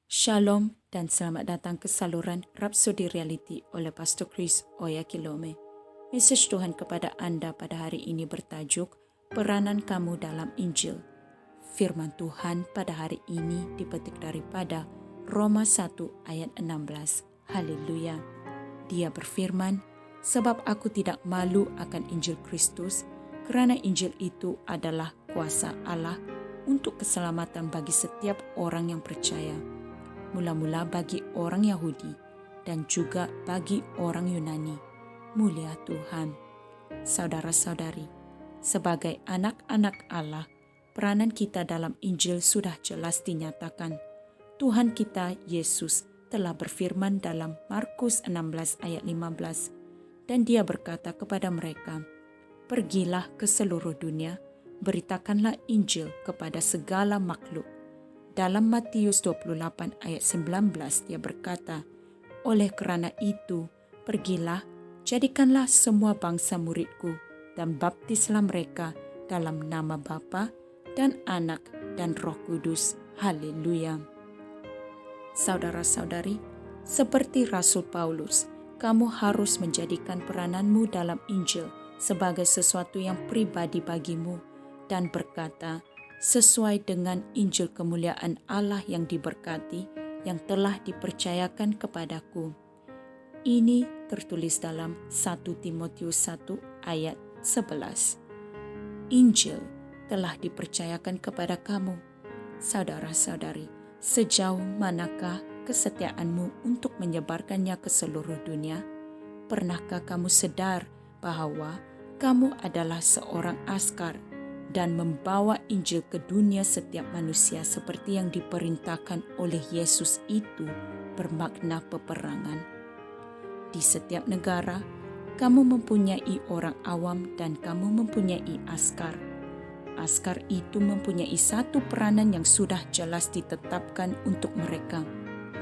Shalom dan selamat datang ke saluran Rhapsody Reality oleh Pastor Chris Oyakilome. Mesej Tuhan kepada Anda pada hari ini bertajuk Peranan Kamu dalam Injil. Firman Tuhan pada hari ini dipetik daripada Roma 1 ayat 16. Haleluya. Dia berfirman, sebab aku tidak malu akan Injil Kristus, kerana Injil itu adalah kuasa Allah untuk keselamatan bagi setiap orang yang percaya. Mula-mula bagi orang Yahudi dan juga bagi orang Yunani. Mulia Tuhan. Saudara-saudari, sebagai anak-anak Allah, peranan kita dalam Injil sudah jelas dinyatakan. Tuhan kita Yesus telah berfirman dalam Markus 16 ayat 15, dan dia berkata kepada mereka, "Pergilah ke seluruh dunia, beritakanlah Injil kepada segala makhluk." Dalam Matius 28 ayat 19 dia berkata, "Oleh kerana itu, pergilah, jadikanlah semua bangsa muridku dan baptislah mereka dalam nama Bapa dan Anak dan Roh Kudus." Haleluya. Saudara-saudari, seperti Rasul Paulus, kamu harus menjadikan perananmu dalam Injil sebagai sesuatu yang pribadi bagimu dan berkata, sesuai dengan Injil kemuliaan Allah yang diberkati, yang telah dipercayakan kepadaku. Ini tertulis dalam 1 Timotius 1 ayat 11. Injil telah dipercayakan kepada kamu. Saudara-saudari, sejauh manakah kesetiaanmu untuk menyebarkannya ke seluruh dunia? Pernahkah kamu sadar bahwa kamu adalah seorang askar dan membawa Injil ke dunia setiap manusia seperti yang diperintahkan oleh Yesus itu bermakna peperangan. Di setiap negara, kamu mempunyai orang awam dan kamu mempunyai askar. Askar itu mempunyai satu peranan yang sudah jelas ditetapkan untuk mereka,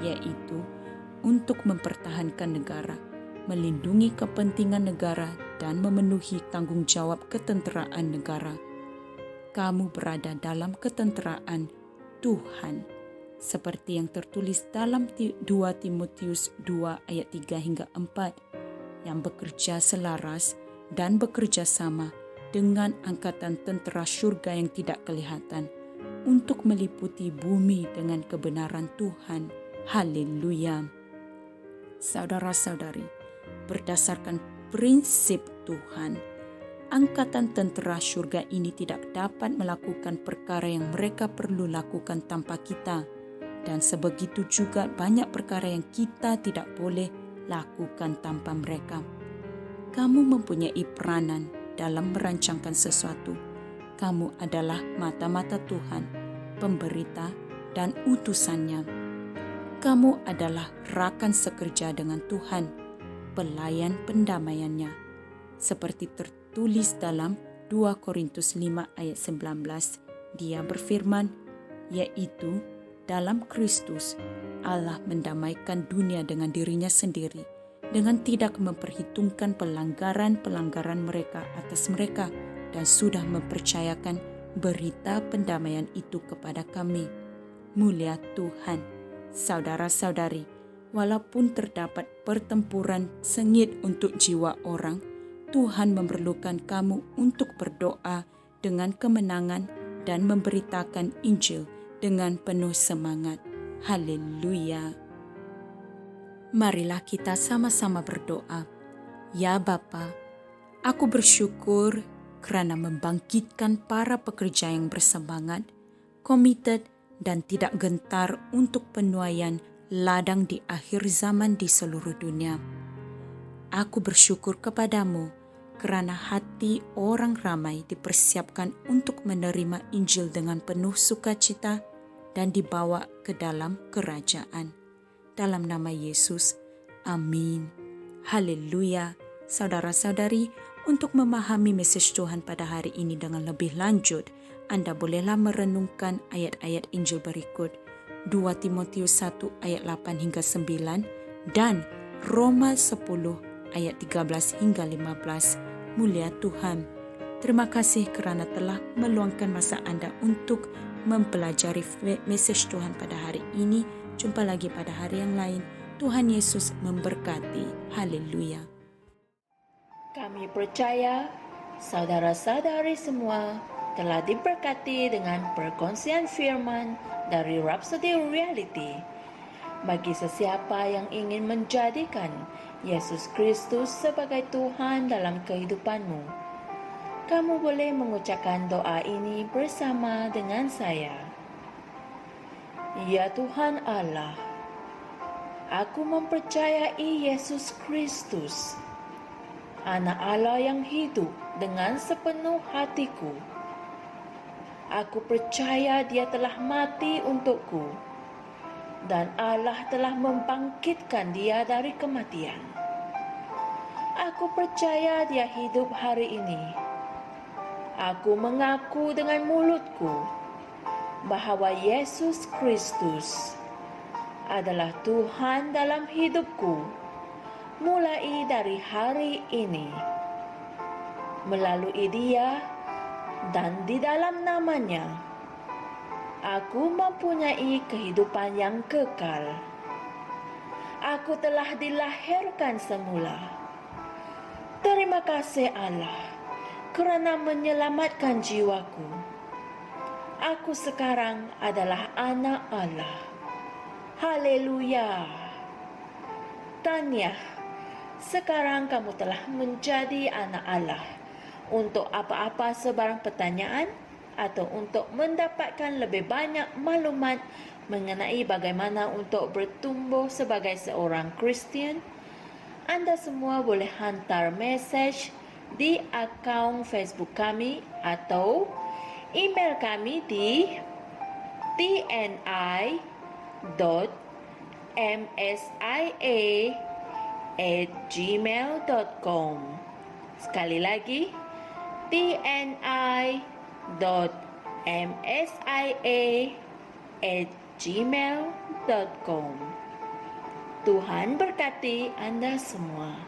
yaitu untuk mempertahankan negara, melindungi kepentingan negara, dan memenuhi tanggung jawab ketenteraan negara. Kamu berada dalam ketenteraan Tuhan, seperti yang tertulis dalam 2 Timotius 2 ayat 3 hingga 4, yang bekerja selaras dan bekerja sama dengan angkatan tentera syurga yang tidak kelihatan untuk meliputi bumi dengan kebenaran Tuhan. Haleluya. Saudara-saudari, berdasarkan prinsip Tuhan, angkatan tentera syurga ini tidak dapat melakukan perkara yang mereka perlu lakukan tanpa kita, dan sebegitu juga banyak perkara yang kita tidak boleh lakukan tanpa mereka. Kamu mempunyai peranan dalam merancangkan sesuatu. Kamu adalah mata-mata Tuhan, pemberita dan utusannya. Kamu adalah rakan sekerja dengan Tuhan, pelayan pendamaiannya. Seperti tertulis dalam 2 Korintus 5 ayat 19, dia berfirman, yaitu dalam Kristus Allah mendamaikan dunia dengan dirinya sendiri, dengan tidak memperhitungkan pelanggaran-pelanggaran mereka atas mereka, dan sudah mempercayakan berita pendamaian itu kepada kami. Mulia Tuhan. Saudara-saudari, walaupun terdapat pertempuran sengit untuk jiwa orang, Tuhan memerlukan kamu untuk berdoa dengan kemenangan dan memberitakan Injil dengan penuh semangat. Haleluya. Marilah kita sama-sama berdoa. Ya Bapa, aku bersyukur kerana membangkitkan para pekerja yang bersemangat, komited, dan tidak gentar untuk penuaian ladang di akhir zaman di seluruh dunia. Aku bersyukur kepadamu kerana hati orang ramai dipersiapkan untuk menerima Injil dengan penuh sukacita dan dibawa ke dalam kerajaan. Dalam nama Yesus, amin. Haleluya. Saudara-saudari, untuk memahami mesej Tuhan pada hari ini dengan lebih lanjut, Anda bolehlah merenungkan ayat-ayat Injil berikut, 2 Timotius 1 ayat 8 hingga 9 dan Roma 10 ayat 13 hingga 15. Mulia Tuhan. Terima kasih kerana telah meluangkan masa Anda untuk mempelajari mesej Tuhan pada hari ini. Jumpa lagi pada hari yang lain. Tuhan Yesus memberkati. Haleluya. Kami percaya saudara-saudari semua telah diberkati dengan perkongsian firman dari Rhapsody Reality. Bagi sesiapa yang ingin menjadikan Yesus Kristus sebagai Tuhan dalam kehidupanmu, kamu boleh mengucapkan doa ini bersama dengan saya. Ya Tuhan Allah, aku mempercayai Yesus Kristus, Anak Allah yang hidup dengan sepenuh hatiku. Aku percaya Dia telah mati untukku, dan Allah telah membangkitkan Dia dari kematian. Aku percaya Dia hidup hari ini. Aku mengaku dengan mulutku bahwa Yesus Kristus adalah Tuhan dalam hidupku mulai dari hari ini. Melalui Dia dan di dalam nama-Nya, aku mempunyai kehidupan yang kekal. Aku telah dilahirkan semula. Terima kasih Allah kerana menyelamatkan jiwaku. Aku sekarang adalah anak Allah. Haleluya. Tanya, sekarang kamu telah menjadi anak Allah. Untuk apa-apa sebarang pertanyaan atau untuk mendapatkan lebih banyak maklumat mengenai bagaimana untuk bertumbuh sebagai seorang Kristian, Anda semua boleh hantar mesej di akaun Facebook kami atau email kami di tni.msia@gmail.com. Sekali lagi, tni.msia@gmail.com. Tuhan berkati Anda semua.